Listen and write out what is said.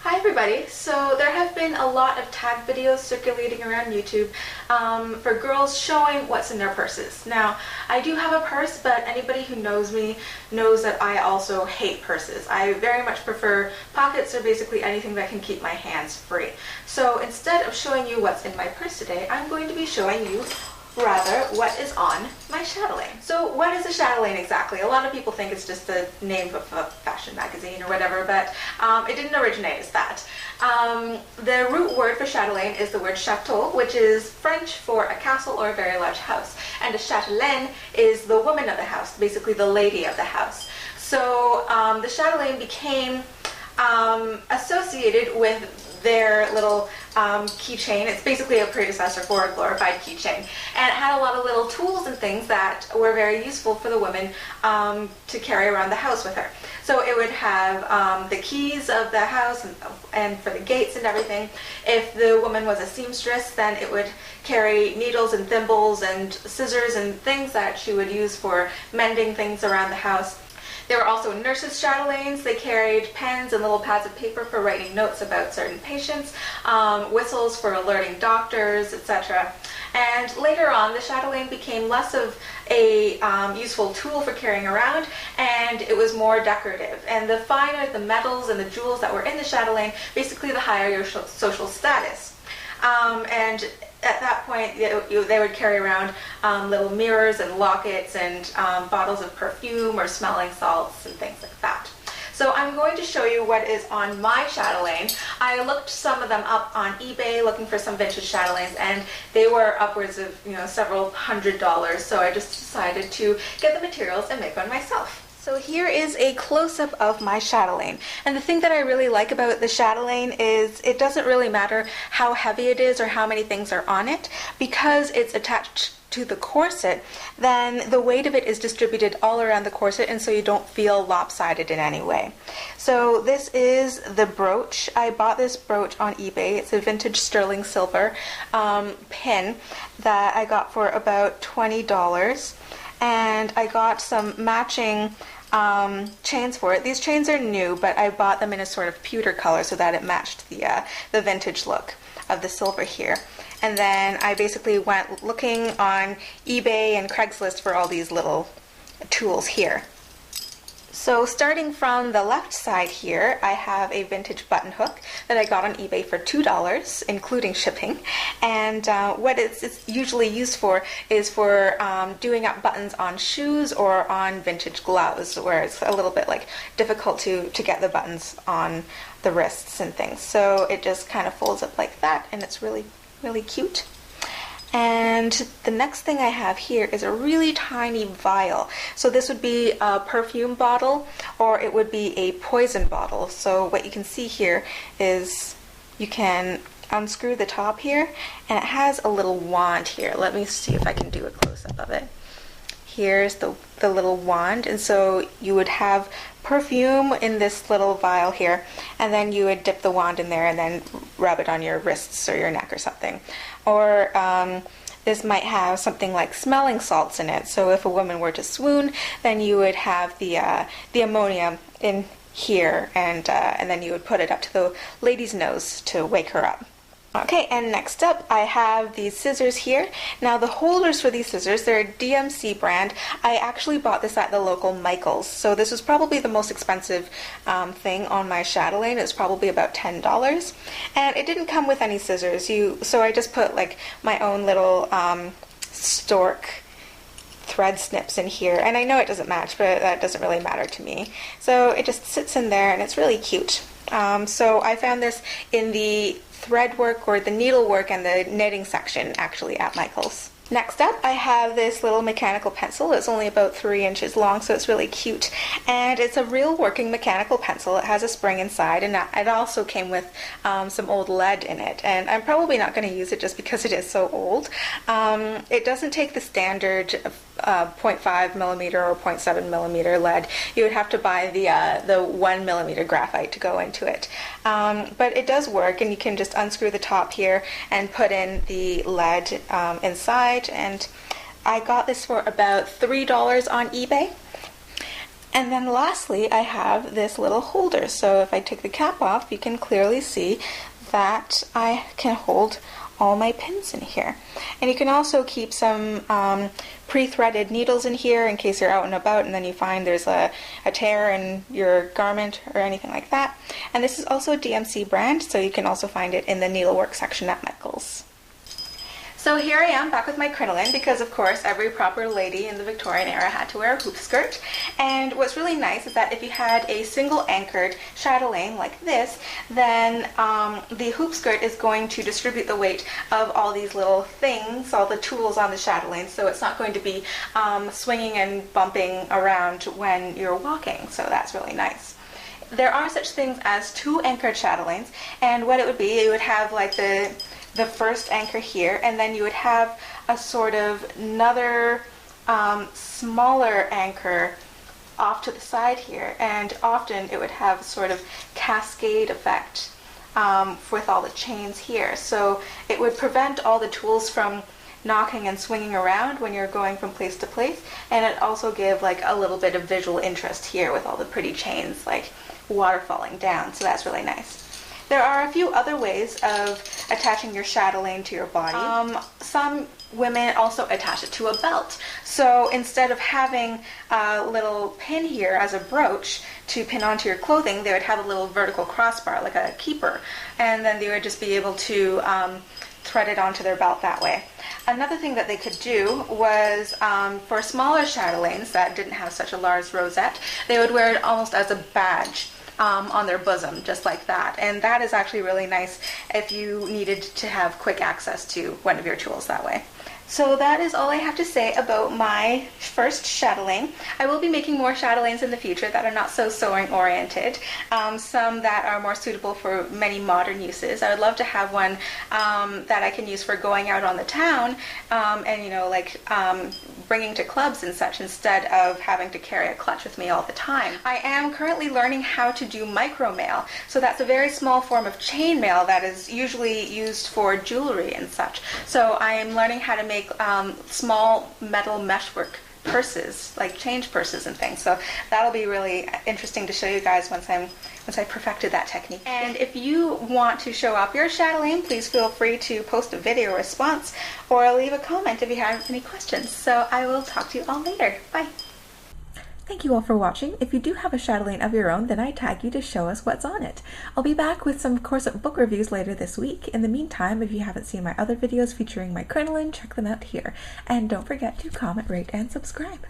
Hi everybody! So there have been a lot of tag videos circulating around YouTube for girls showing what's in their purses. Now, I do have a purse, but anybody who knows me knows that I also hate purses. I very much prefer pockets or basically anything that can keep my hands free. So instead of showing you what's in my purse today, I'm going to be showing you what is on my Chatelaine. So what is a Chatelaine exactly? A lot of people think it's just the name of a fashion magazine or whatever, but it didn't originate as that. The root word for Chatelaine is the word chateau, which is French for a castle or a very large house. And a Chatelaine is the woman of the house, basically the lady of the house. So the Chatelaine became associated with their little keychain. It's basically a predecessor for a glorified keychain, and it had a lot of little tools and things that were very useful for the woman to carry around the house with her. So it would have the keys of the house and for the gates and everything. If the woman was a seamstress, then it would carry needles and thimbles and scissors and things that she would use for mending things around the house. There were also nurses' chatelaines. They carried pens and little pads of paper for writing notes about certain patients, whistles for alerting doctors, etc. And later on, the chatelaine became less of a useful tool for carrying around, and it was more decorative. And the finer the metals and the jewels that were in the chatelaine, basically the higher your social status. And at that point, they would carry around little mirrors and lockets and bottles of perfume or smelling salts and things like that. So I'm going to show you what is on my Chatelaine. I looked some of them up on eBay looking for some vintage Chatelaines, and they were upwards of several $100s. So I just decided to get the materials and make one myself. So here is a close-up of my Chatelaine, and the thing that I really like about the Chatelaine is it doesn't really matter how heavy it is or how many things are on it. Because it's attached to the corset, then the weight of it is distributed all around the corset, and so you don't feel lopsided in any way. So this is the brooch. I bought this brooch on eBay. It's a vintage sterling silver pin that I got for about $20, and I got some matching chains for it. These chains are new, but I bought them in a sort of pewter color so that it matched the vintage look of the silver here. And then I basically went looking on eBay and Craigslist for all these little tools here. So starting from the left side here, I have a vintage button hook that I got on eBay for $2, including shipping. And what it's usually used for is for doing up buttons on shoes or on vintage gloves, where it's a little bit difficult to get the buttons on the wrists and things. So it just kind of folds up like that, and it's really, really cute. And the next thing I have here is a really tiny vial. So this would be a perfume bottle, or it would be a poison bottle. So what you can see here is you can unscrew the top here, and it has a little wand here. Let me see if I can do a close-up of it. Here's the little wand, and so you would have perfume in this little vial here, and then you would dip the wand in there and then rub it on your wrists or your neck or something. Or this might have something like smelling salts in it, so if a woman were to swoon, then you would have the ammonia in here, and then you would put it up to the lady's nose to wake her up. Okay, and next up I have these scissors here. Now the holders for these scissors, they're a DMC brand. I actually bought this at the local Michael's, so this was probably the most expensive thing on my Chatelaine. It was probably about $10, and it didn't come with any scissors. So I just put my own little stork thread snips in here, and I know it doesn't match, but that doesn't really matter to me. So it just sits in there, and it's really cute. So I found this in the thread work or the needlework and the knitting section actually at Michael's. Next up, I have this little mechanical pencil. It's only about 3 inches long, so it's really cute. And it's a real working mechanical pencil. It has a spring inside, and it also came with some old lead in it. And I'm probably not going to use it just because it is so old. It doesn't take the standard 0.5 millimeter or 0.7 millimeter lead. You would have to buy the 1 millimeter graphite to go into it. But it does work, and you can just unscrew the top here and put in the lead inside. And I got this for about $3 on eBay. And then lastly, I have this little holder. So if I take the cap off, you can clearly see that I can hold all my pins in here. And you can also keep some pre-threaded needles in here in case you're out and about and then you find there's a tear in your garment or anything like that. And this is also a DMC brand, so you can also find it in the needlework section at Michael's. So here I am back with my crinoline because of course every proper lady in the Victorian era had to wear a hoop skirt. And what's really nice is that if you had a single anchored chatelaine like this, then the hoop skirt is going to distribute the weight of all these little things, all the tools on the chatelaine, so it's not going to be swinging and bumping around when you're walking, so that's really nice. There are such things as two anchored chatelaines, and what it would be, you would have like the first anchor here, and then you would have a sort of another smaller anchor off to the side here, and often it would have a sort of cascade effect with all the chains here. So it would prevent all the tools from knocking and swinging around when you're going from place to place, and it also give like a little bit of visual interest here with all the pretty chains like water falling down, so that's really nice. There are a few other ways of attaching your chatelaine to your body. Some women also attach it to a belt. So instead of having a little pin here as a brooch to pin onto your clothing, they would have a little vertical crossbar like a keeper, and then they would just be able to thread it onto their belt that way. Another thing that they could do was for smaller chatelaines that didn't have such a large rosette, they would wear it almost as a badge on their bosom, just like that. And that is actually really nice if you needed to have quick access to one of your tools that way. So that is all I have to say about my first chatelaine. I will be making more chatelaines in the future that are not so sewing oriented, some that are more suitable for many modern uses. I would love to have one that I can use for going out on the town and, you know, like bringing to clubs and such instead of having to carry a clutch with me all the time. I am currently learning how to do micro mail. So that's a very small form of chain mail that is usually used for jewelry and such. So I am learning how to make small metal meshwork purses, like change purses and things. So that'll be really interesting to show you guys once I perfected that technique. And if you want to show off your chatelaine, please feel free to post a video response or leave a comment if you have any questions. So I will talk to you all later. Bye. Thank you all for watching. If you do have a chatelaine of your own, then I tag you to show us what's on it. I'll be back with some corset book reviews later this week. In the meantime, if you haven't seen my other videos featuring my crinoline, check them out here. And don't forget to comment, rate, and subscribe.